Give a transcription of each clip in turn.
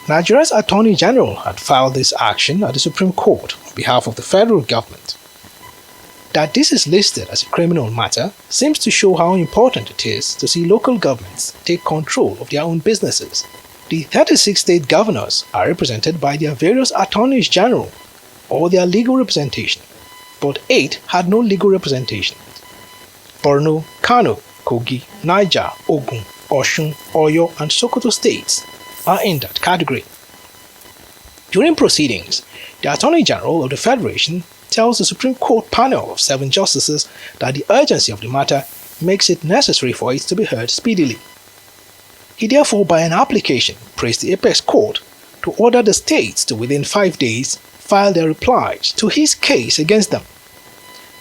Nigeria's Attorney General had filed this action at the Supreme Court on behalf of the federal government. That this is listed as a criminal matter seems to show how important it is to see local governments take control of their own businesses. The 36 state governors are represented by their various attorneys general or their legal representation, but 8 had no legal representation. Borno, Kano, Kogi, Niger, Ogun, Osun, Oyo, and Sokoto states are in that category. During proceedings, the Attorney General of the Federation tells the Supreme Court panel of 7 justices that the urgency of the matter makes it necessary for it to be heard speedily. He therefore, by an application, praised the Apex Court to order the states to within 5 days file their replies to his case against them.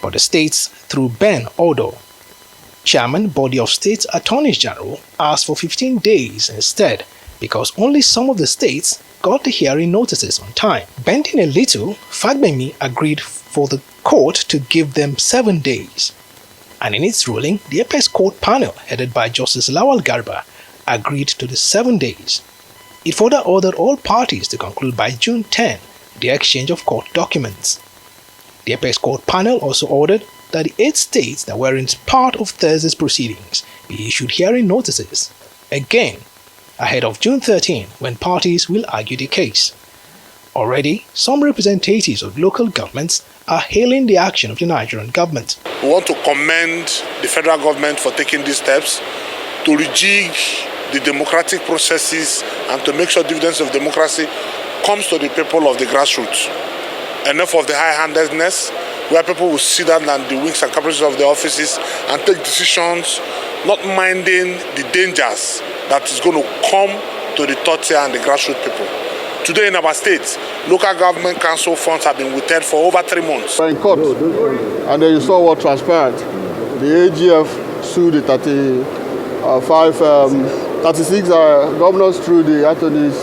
But the states, through Ben Odo, Chairman Body of States Attorneys General, asked for 15 days instead because only some of the states got the hearing notices on time. Bending a little, Fagbemi agreed for the court to give them 7 days. And in its ruling, the Apex Court panel, headed by Justice Lawal Garba, agreed to the 7 days. It further ordered all parties to conclude by June 10 the exchange of court documents. The Apex Court panel also ordered that the 8 states that were in part of Thursday's proceedings be issued hearing notices, again ahead of June 13 when parties will argue the case. Already, some representatives of local governments are hailing the action of the Nigerian government. We want to commend the federal government for taking these steps to rejig the democratic processes and to make sure dividends of democracy comes to the people of the grassroots. Enough of the high-handedness where people will sit down on the wings and caprices of the offices and take decisions, not minding the dangers that is going to come to the third tier and the grassroots people. Today in our states, local government council funds have been withheld for over 3 months. In court, and then you saw what transpired. The AGF sued the 36 governors through the attorneys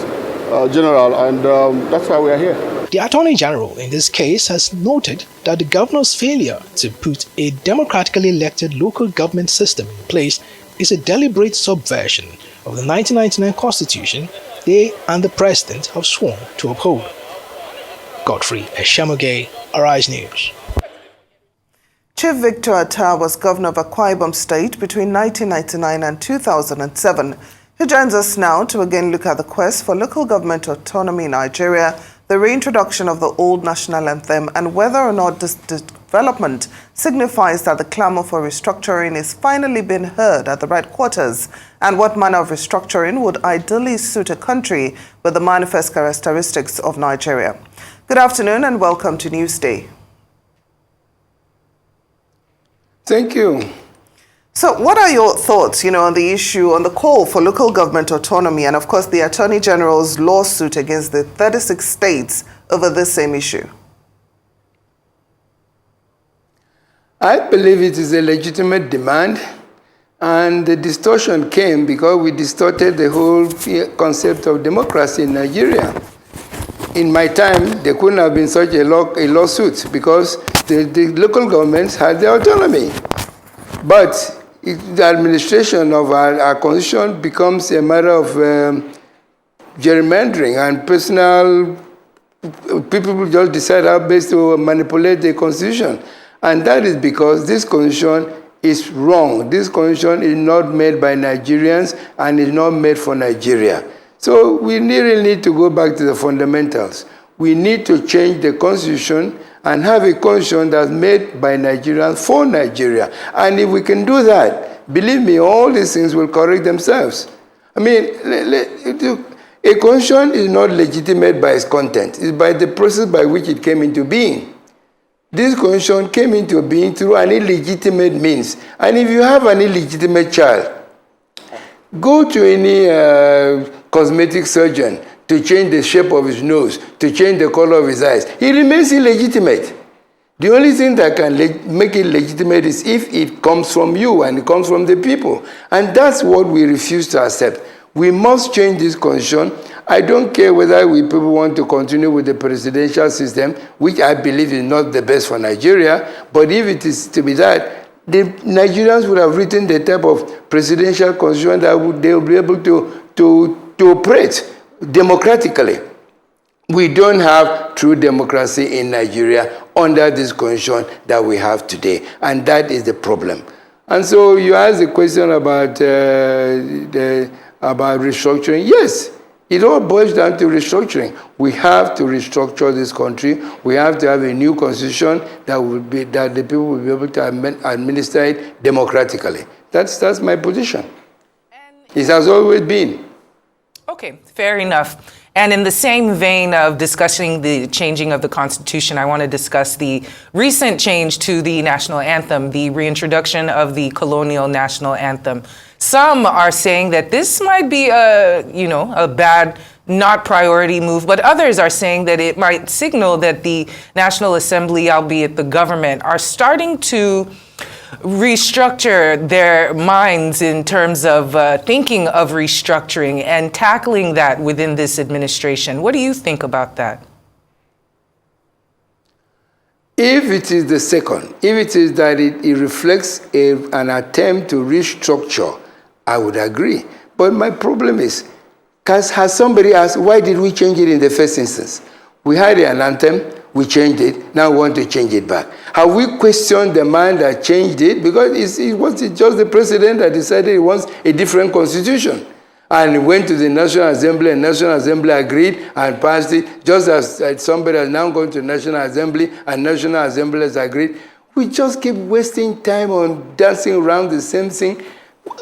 general, and that's why we are here. The Attorney General in this case has noted that the governor's failure to put a democratically elected local government system in place is a deliberate subversion of the 1999 Constitution they and the President have sworn to uphold. Godfrey Eshemoge, Arise News. Chief Victor Attah was governor of Akwa Ibom State between 1999 and 2007. He joins us now to again look at the quest for local government autonomy in Nigeria, the reintroduction of the old national anthem, and whether or not this development signifies that the clamor for restructuring is finally being heard at the right quarters, and what manner of restructuring would ideally suit a country with the manifest characteristics of Nigeria. Good afternoon and welcome to Newsday. Thank you. So what are your thoughts, on the issue, on the call for local government autonomy, and of course the Attorney General's lawsuit against the 36 states over this same issue? I believe it is a legitimate demand, and the distortion came because we distorted the whole concept of democracy in Nigeria. In my time, there couldn't have been such a lawsuit because the local governments had their autonomy. But the administration of our constitution becomes a matter of gerrymandering, and personal people just decide how best to manipulate the constitution. And that is because this constitution is wrong. This constitution is not made by Nigerians and is not made for Nigeria. So we really need to go back to the fundamentals. We need to change the constitution and have a constitution that's made by Nigerians for Nigeria. And if we can do that, believe me, all these things will correct themselves. I mean, a constitution is not legitimate by its content. It's by the process by which it came into being. This constitution came into being through an illegitimate means. And if you have an illegitimate child, go to any cosmetic surgeon to change the shape of his nose, to change the color of his eyes. He remains illegitimate. The only thing that can make it legitimate is if it comes from you and it comes from the people. And that's what we refuse to accept. We must change this constitution. I don't care whether people want to continue with the presidential system, which I believe is not the best for Nigeria, but if it is to be that, the Nigerians would have written the type of presidential constitution that they will be able to operate. democratically. We don't have true democracy in Nigeria under this constitution that we have today, and that is the problem. And so you asked the question about restructuring. Yes, it all boils down to restructuring. We have to restructure this country. We have to have a new constitution that the people will be able to administer it democratically. That's my position. It has always been. Okay, fair enough. And in the same vein of discussing the changing of the Constitution, I want to discuss the recent change to the national anthem, the reintroduction of the colonial national anthem. Some are saying that this might be a bad, not priority move, but others are saying that it might signal that the National Assembly, albeit the government, are starting to restructure their minds in terms of thinking of restructuring and tackling that within this administration. What do you think about that? If it is the second, if it is that it reflects an attempt to restructure, I would agree. But my problem is, has somebody asked, why did we change it in the first instance? We had an anthem, we changed it, now we want to change it back. Have we questioned the man that changed it? Because it was just the president that decided he wants a different constitution. And he went to the National Assembly, and National Assembly agreed and passed it, just as somebody has now gone to National Assembly, and National Assembly has agreed. We just keep wasting time on dancing around the same thing.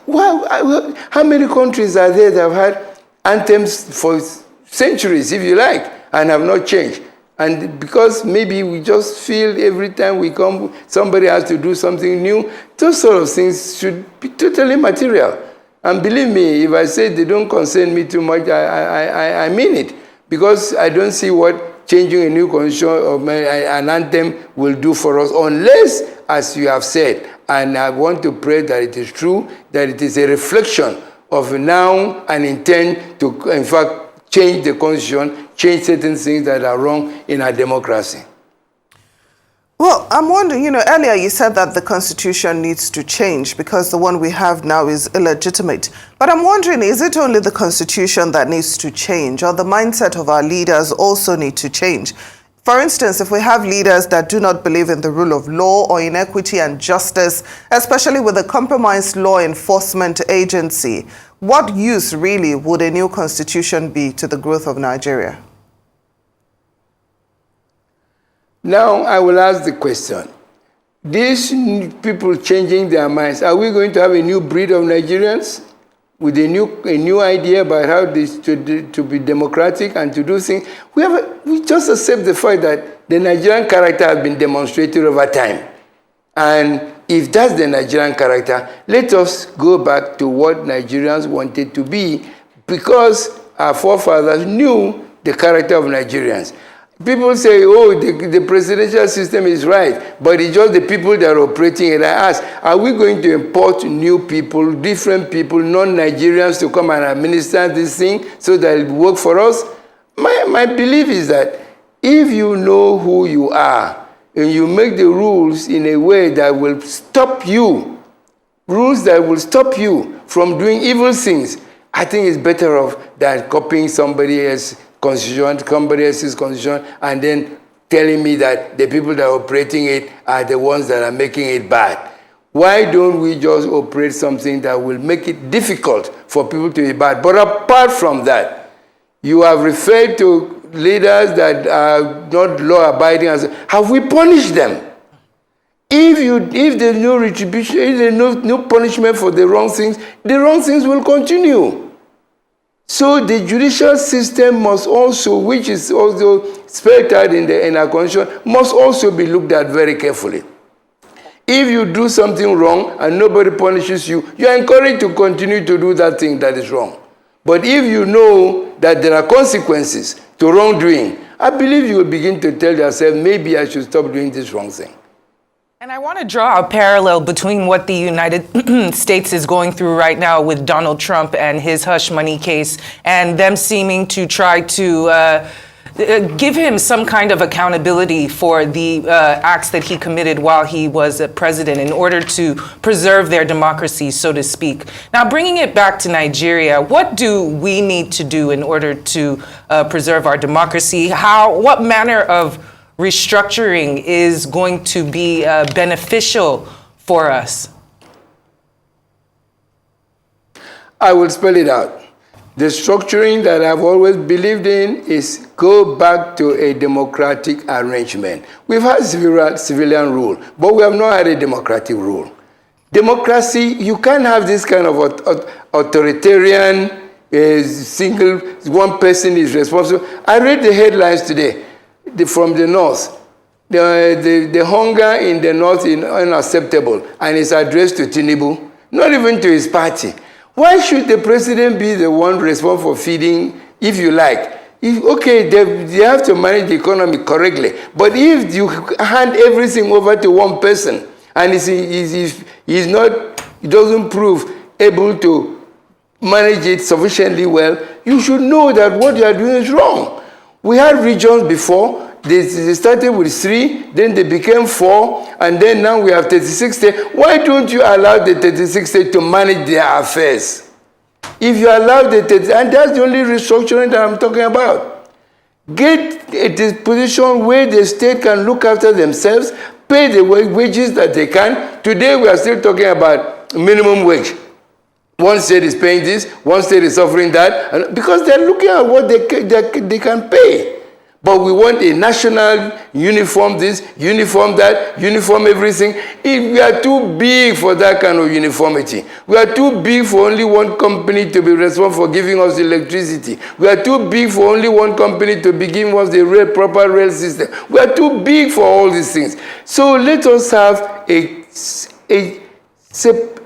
How many countries are there that have had anthems for centuries, if you like, and have not changed? And because maybe we just feel every time we come, somebody has to do something new, those sort of things should be totally material. And believe me, if I say they don't concern me too much, I mean it. Because I don't see what changing a new constitution or an anthem will do for us, unless, as you have said, and I want to pray that it is true, that it is a reflection of now an intent to, in fact, change the constitution, change certain things that are wrong in our democracy. Well, I'm wondering, earlier you said that the Constitution needs to change because the one we have now is illegitimate. But I'm wondering, is it only the Constitution that needs to change, or the mindset of our leaders also need to change? For instance, if we have leaders that do not believe in the rule of law or in equity and justice, especially with a compromised law enforcement agency, what use really would a new constitution be to the growth of Nigeria? Now I will ask the question. These people changing their minds, are we going to have a new breed of Nigerians with a new idea about how this to be democratic and to do things? We just accept the fact that the Nigerian character has been demonstrated over time. And if that's the Nigerian character, let us go back to what Nigerians wanted to be, because our forefathers knew the character of Nigerians. People say, oh, the presidential system is right, but it's just the people that are operating it. I ask, are we going to import new people, different people, non-Nigerians to come and administer this thing so that it will work for us? My belief is that if you know who you are and you make the rules in a way that will stop you, rules that will stop you from doing evil things, I think it's better off than copying somebody else's constitution, somebody else's constitution, and then telling me that the people that are operating it are the ones that are making it bad. Why don't we just operate something that will make it difficult for people to be bad? But apart from that, you have referred to leaders that are not law-abiding. Have we punished them? If there's no retribution, if there's no punishment for the wrong things will continue. So the judicial system must also, which is also spelled out in our constitution, must also be looked at very carefully. If you do something wrong and nobody punishes you, you are encouraged to continue to do that thing that is wrong. But if you know that there are consequences to wrongdoing, I believe you will begin to tell yourself, maybe I should stop doing this wrong thing. And I want to draw a parallel between what the United States is going through right now with Donald Trump and his hush money case, and them seeming to try to give him some kind of accountability for the acts that he committed while he was a president in order to preserve their democracy, so to speak. Now, bringing it back to Nigeria, what do we need to do in order to preserve our democracy? What manner of restructuring is going to be beneficial for us? I will spell it out. The structuring that I've always believed in is go back to a democratic arrangement. We've had civilian rule, but we have not had a democratic rule. Democracy, you can't have this kind of authoritarian, single, one person is responsible. I read the headlines today from the north. The hunger in the north is unacceptable, and it's addressed to Tinubu, not even to his party. Why should the president be the one responsible for feeding, if you like? Okay, they have to manage the economy correctly, but if you hand everything over to one person, and he doesn't prove able to manage it sufficiently well, you should know that what you are doing is wrong. We had regions before. They started with 3, then they became 4, and then now we have 36 states. Why don't you allow the 36 states to manage their affairs? If you allow the 36, and that's the only restructuring that I'm talking about. Get a disposition where the state can look after themselves, pay the wages that they can. Today we are still talking about minimum wage. One state is paying this, one state is offering that, because they're looking at what they can pay. But we want a national uniform this, uniform that, uniform everything. We are too big for that kind of uniformity. We are too big for only one company to be responsible for giving us electricity. We are too big for only one company to be giving us the proper rail system. We are too big for all these things. So let us have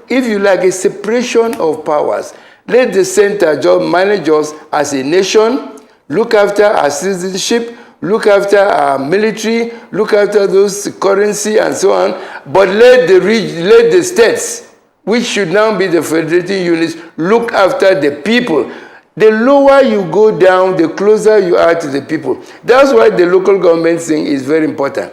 if you like, a separation of powers. Let the center just manage us as a nation, look after our citizenship, look after our military, look after those currency and so on, but let the states, which should now be the federating units, look after the people. The lower you go down, the closer you are to the people. That's why the local government thing is very important.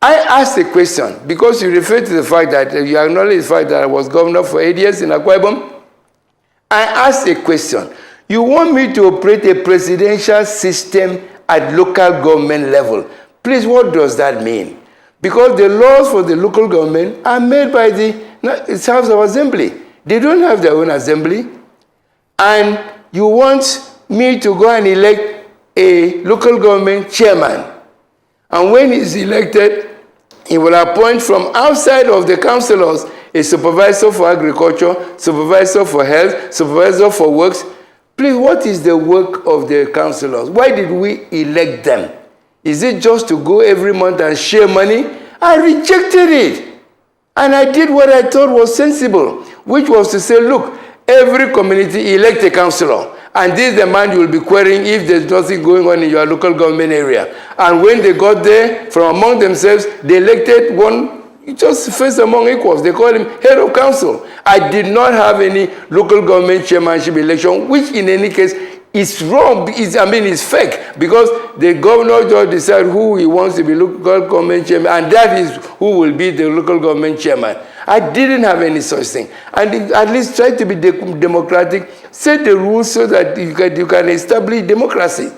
I asked a question, because you refer to the fact that you acknowledge the fact that I was governor for 8 years in Akwa Ibom. I asked a question. You want me to operate a presidential system at local government level? Please, what does that mean? Because the laws for the local government are made by the House of Assembly. They don't have their own assembly. And you want me to go and elect a local government chairman. And when he's elected, he will appoint from outside of the councillors a supervisor for agriculture, supervisor for health, supervisor for works. Please, what is the work of the councillors? Why did we elect them? Is it just to go every month and share money? I rejected it. And I did what I thought was sensible, which was to say, look, every community elect a councillor. And this is the man you will be querying if there's nothing going on in your local government area. And when they got there, from among themselves, they elected one, just first among equals. They call him head of council. I did not have any local government chairmanship election, which in any case is wrong. It's fake, because the governor just decides who he wants to be local government chairman, and that is who will be the local government chairman. I didn't have any such thing. And at least try to be democratic, set the rules so that you can establish democracy.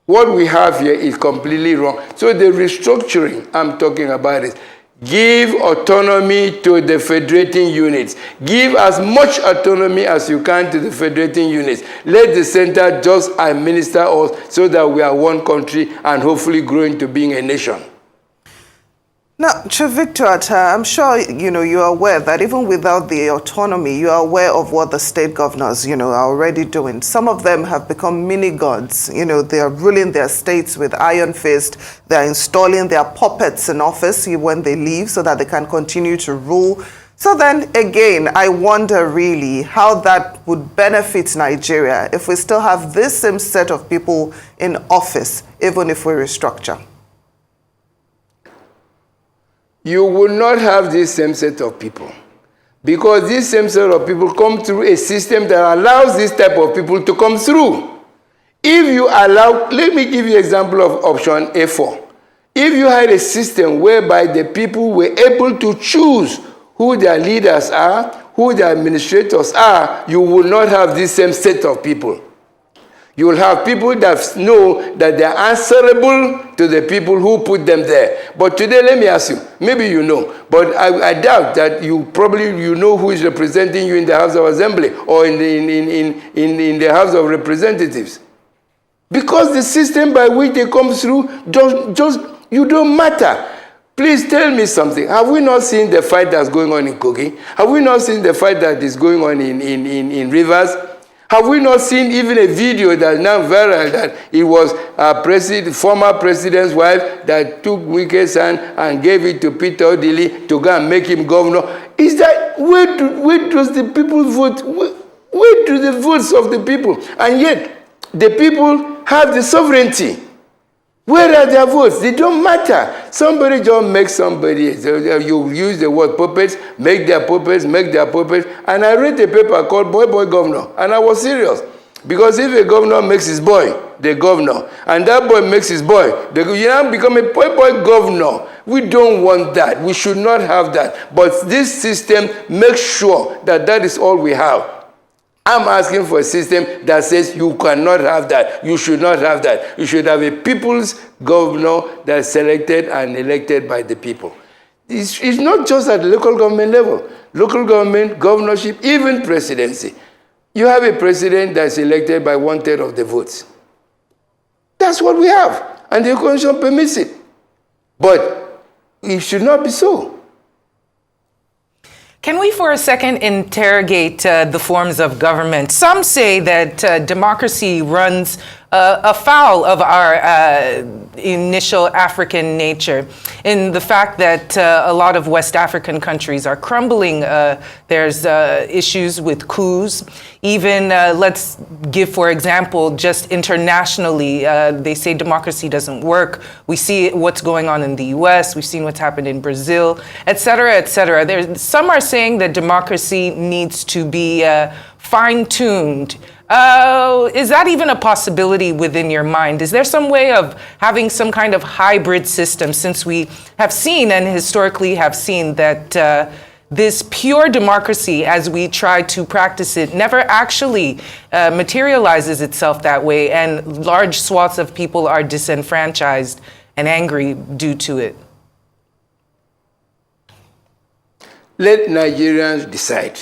What we have here is completely wrong. So the restructuring I'm talking about is give autonomy to the federating units. Give as much autonomy as you can to the federating units. Let the center just administer us so that we are one country and hopefully grow into being a nation. Now, Chief Victor Attah, I'm sure you are aware that even without the autonomy, you are aware of what the state governors, are already doing. Some of them have become mini gods. They are ruling their states with iron fist. They are installing their puppets in office when they leave so that they can continue to rule. So then again, I wonder really how that would benefit Nigeria if we still have this same set of people in office, even if we restructure. You will not have this same set of people, because this same set of people come through a system that allows this type of people to come through. If you allow, let me give you an example of option A4. If you had a system whereby the people were able to choose who their leaders are, who their administrators are, you will not have this same set of people. You will have people that know that they are answerable to the people who put them there. But today, let me ask you, maybe you know, but I doubt that you know who is representing you in the House of Assembly or in the House of Representatives. Because the system by which they come through, you don't matter. Please tell me something. Have we not seen the fight that's going on in Kogi? Have we not seen the fight that is going on in Rivers? Have we not seen even a video that's now viral that it was former president's wife that took Wike's hand and gave it to Peter Odili to go and make him governor? Is that, where does the people vote? Where do the votes of the people? And yet, the people have the sovereignty. Where are their votes? They don't matter. Somebody just makes somebody, you use the word puppets, make their puppets. And I read a paper called Boy Governor, and I was serious. Because if a governor makes his boy the governor, and that boy makes his boy, you now become a boy governor. We don't want that. We should not have that. But this system makes sure that that is all we have. I'm asking for a system that says you cannot have that. You should not have that. You should have a people's governor that's selected and elected by the people. It's not just at the local government level. Local government, governorship, even presidency. You have a president that's elected by 1/3 of the votes. That's what we have. And the constitution permits it. But it should not be so. Can we for a second interrogate the forms of government? Some say that democracy runs afoul of our initial African nature, in the fact that a lot of West African countries are crumbling. There's issues with coups. Even, let's give, for example, just internationally, they say democracy doesn't work. We see what's going on in the US, we've seen what's happened in Brazil, et cetera, et cetera. Some are saying that democracy needs to be fine-tuned. Is that even a possibility within your mind? Is there some way of having some kind of hybrid system, since we have seen and historically have seen that this pure democracy, as we try to practice it, never actually materializes itself that way, and large swaths of people are disenfranchised and angry due to it? Let Nigerians decide.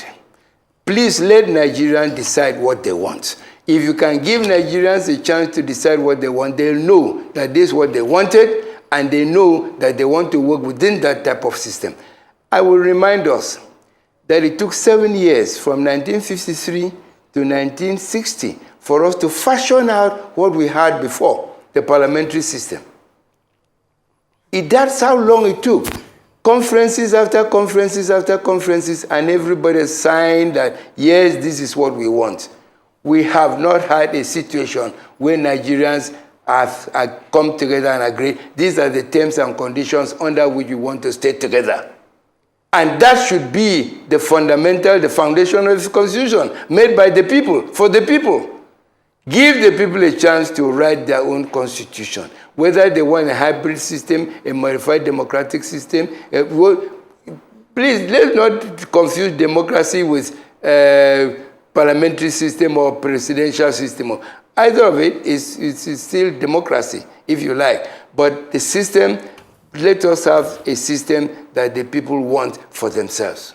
Please let Nigerians decide what they want. If you can give Nigerians a chance to decide what they want, they'll know that this is what they wanted, and they know that they want to work within that type of system. I will remind us that it took 7 years from 1953 to 1960 for us to fashion out what we had before, the parliamentary system. That's how long it took. Conferences after conferences after conferences, and everybody signed that, yes, this is what we want. We have not had a situation where Nigerians have come together and agreed, these are the terms and conditions under which we want to stay together. And that should be the foundation of the Constitution, made by the people, for the people. Give the people a chance to write their own constitution. Whether they want a hybrid system, a modified democratic system. Please, let's not confuse democracy with parliamentary system or presidential system. Either of it is still democracy, if you like. But the system, let us have a system that the people want for themselves.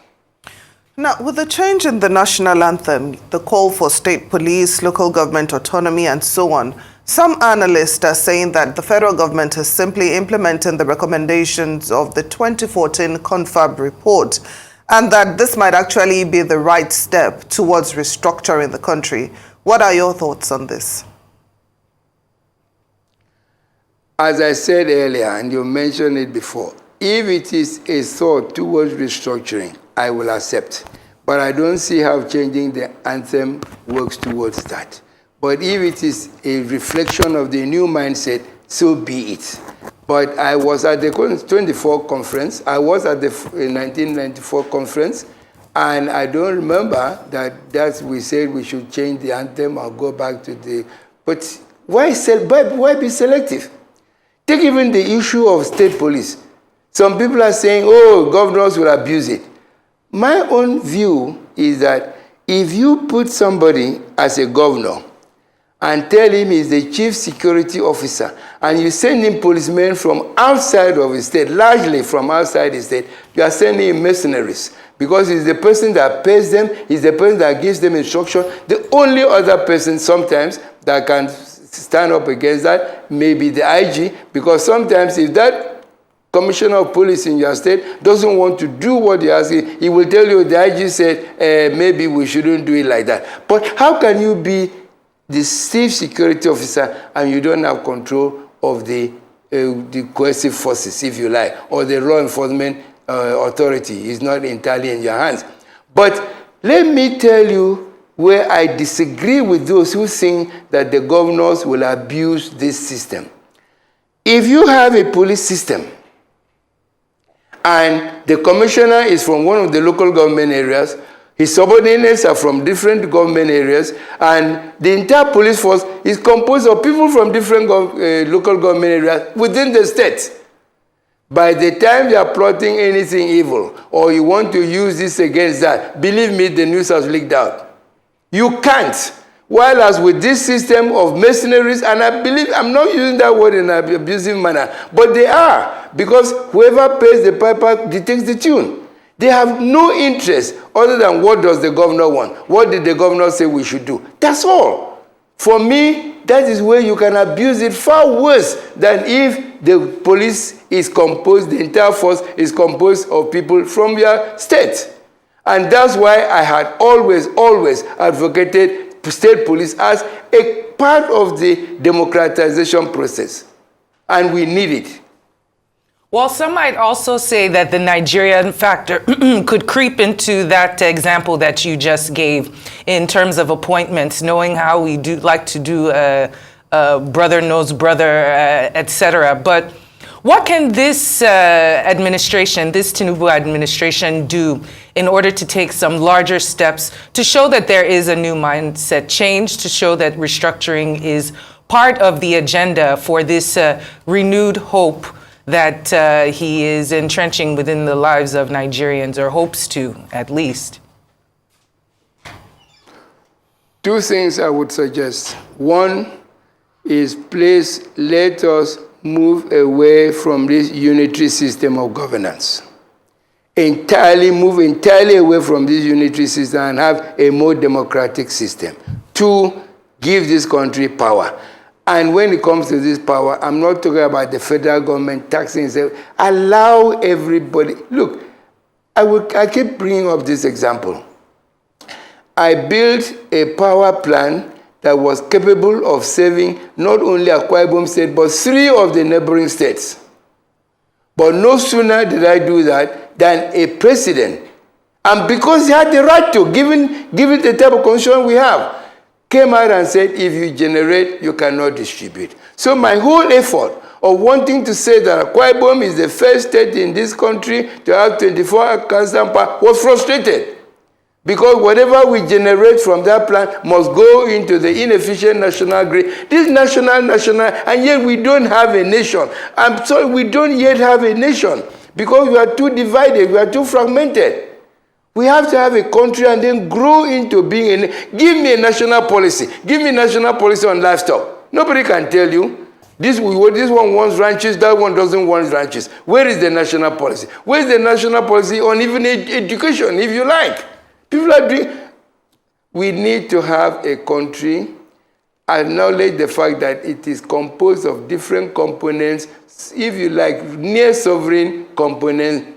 Now, with the change in the national anthem, the call for state police, local government autonomy, and so on, some analysts are saying that the federal government is simply implementing the recommendations of the 2014 Confab report, and that this might actually be the right step towards restructuring the country. What are your thoughts on this? As I said earlier, and you mentioned it before, if it is a thought towards restructuring, I will accept. But I don't see how changing the anthem works towards that. But if it is a reflection of the new mindset, so be it. But I was at the 24 conference. I was at the 1994 conference. And I don't remember that we said we should change the anthem or go back to the... But Why be selective? Take even the issue of state police. Some people are saying, oh, governors will abuse it. My own view is that if you put somebody as a governor and tell him he's the chief security officer, and you send him policemen from outside of his state, largely from outside his state, you are sending him mercenaries. Because he's the person that pays them, he's the person that gives them instruction. The only other person sometimes that can stand up against that may be the IG, because sometimes if that commissioner of police in your state doesn't want to do what he asking, he will tell you the IG said, maybe we shouldn't do it like that. But how can you be the chief security officer and you don't have control of the coercive forces, if you like, or the law enforcement authority is not entirely in your hands? But let me tell you where I disagree with those who think that the governors will abuse this system. If you have a police system and the commissioner is from one of the local government areas, his subordinates are from different government areas, and the entire police force is composed of people from different local government areas within the state. By the time you are plotting anything evil, or you want to use this against that, believe me, the news has leaked out. You can't. While as with this system of mercenaries, and I believe, I'm not using that word in an abusive manner, but they are, because whoever pays the piper dictates the tune. They have no interest other than what does the governor want? What did the governor say we should do? That's all. For me, that is where you can abuse it far worse than if the police is composed, the entire force is composed of people from your state. And that's why I had always advocated state police as a part of the democratization process. And we need it. Well, some might also say that the Nigerian factor could creep into that example that you just gave in terms of appointments, knowing how we do like to do brother knows brother, etc. But what can this administration, this Tinubu administration, do in order to take some larger steps to show that there is a new mindset change, to show that restructuring is part of the agenda for this renewed hope that he is entrenching within the lives of Nigerians, or hopes to, at least? Two things I would suggest. One is, please let us move away from this unitary system of governance. Move entirely away from this unitary system and have a more democratic system. Two, give this country power. And when it comes to this power, I'm not talking about the federal government taxing itself. Allow everybody. Look, I keep bringing up this example. I built a power plant that was capable of saving not only Akwa Ibom State, but 3 of the neighboring states. But no sooner did I do that than a president, and because he had the right to, given the type of constitution we have, came out and said, if you generate, you cannot distribute. So my whole effort of wanting to say that Akwa Ibom is the first state in this country to have 24-hour constant power was frustrated. Because whatever we generate from that plant must go into the inefficient national grid. This national, and yet we don't have a nation. I'm sorry, we don't yet have a nation because we are too divided, we are too fragmented. We have to have a country and then grow into being give me a national policy. Give me a national policy on livestock. Nobody can tell you. This one wants ranches, that one doesn't want ranches. Where is the national policy? Where is the national policy on even education, if you like? People are doing. We need to have a country, acknowledge the fact that it is composed of different components, if you like, near sovereign components,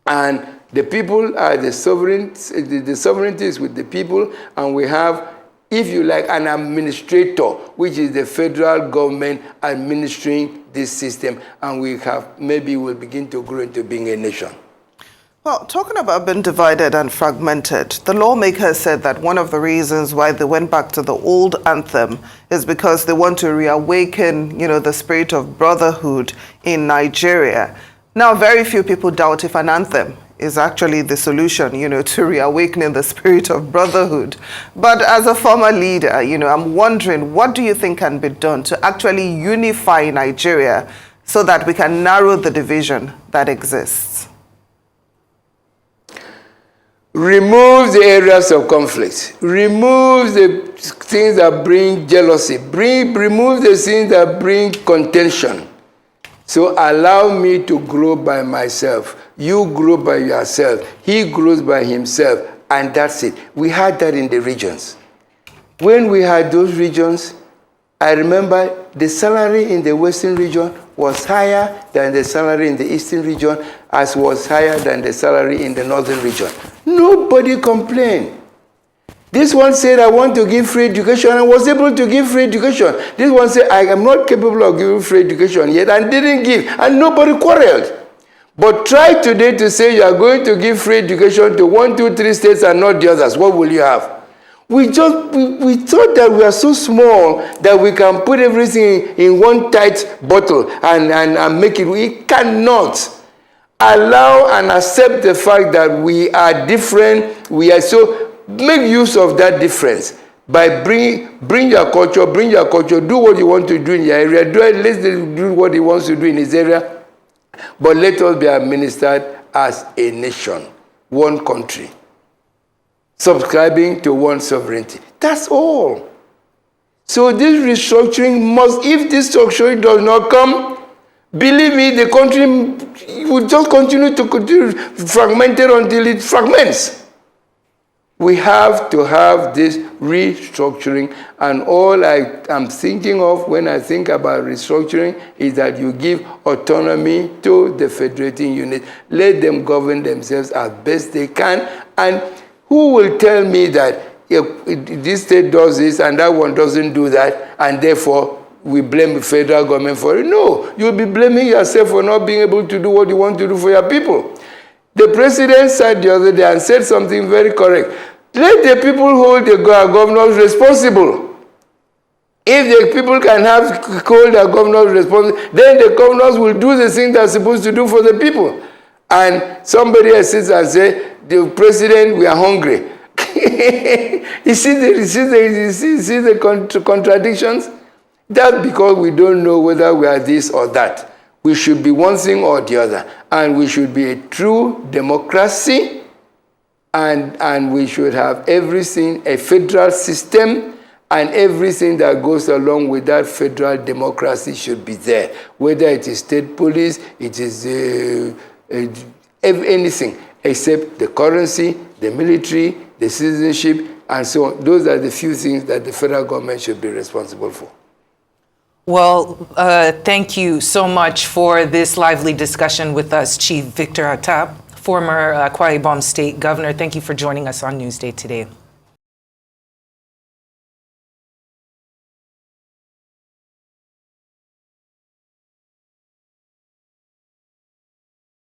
and the people are the sovereignty is with the people, and we have, if you like, an administrator, which is the federal government administering this system, and maybe we'll begin to grow into being a nation. Well, talking about being divided and fragmented, the lawmakers said that one of the reasons why they went back to the old anthem is because they want to reawaken, the spirit of brotherhood in Nigeria. Now, very few people doubt if an anthem is actually the solution, to reawakening the spirit of brotherhood. But as a former leader, I'm wondering, what do you think can be done to actually unify Nigeria so that we can narrow the division that exists? Remove the areas of conflict. Remove the things that bring jealousy. Remove the things that bring contention. So allow me to grow by myself. You grow by yourself. He grows by himself. And that's it. We had that in the regions. When we had those regions, I remember the salary in the Western region was higher than the salary in the Eastern region, as was higher than the salary in the Northern region. Nobody complained. This one said, I want to give free education, and was able to give free education. This one said, I am not capable of giving free education yet, and didn't give, and nobody quarreled. But try today to say you are going to give free education to 1, 2, 3 states and not the others. What will you have? We thought that we are so small that we can put everything in one tight bottle and make it. We cannot allow and accept the fact that we are different. So make use of that difference by bring your culture, do what you want to do in your area, let's do what he wants to do in his area, but let us be administered as a nation, one country, subscribing to one sovereignty. That's all. So this restructuring must, if this restructuring does not come, believe me, the country will just continue to fragmented until it fragments. We have to have this restructuring, and all I am thinking of when I think about restructuring is that you give autonomy to the federating unit. Let them govern themselves as best they can, and who will tell me that if this state does this and that one doesn't do that, and therefore we blame the federal government for it? No, you'll be blaming yourself for not being able to do what you want to do for your people. The president said the other day and said something very correct. Let the people hold the governors responsible. If the people can hold their governors responsible, then the governors will do the thing they're supposed to do for the people. And somebody else sits and says, the president, we are hungry. You see the contradictions? That's because we don't know whether we are this or that. We should be one thing or the other. And we should be a true democracy. And we should have everything, a federal system, and everything that goes along with that federal democracy should be there. Whether it is state police, it is anything, except the currency, the military, the citizenship, and so on. Those are the few things that the federal government should be responsible for. Well, thank you so much for this lively discussion with us, Chief Victor Attah, former Akwa Ibom State Governor. Thank you for joining us on Newsday today.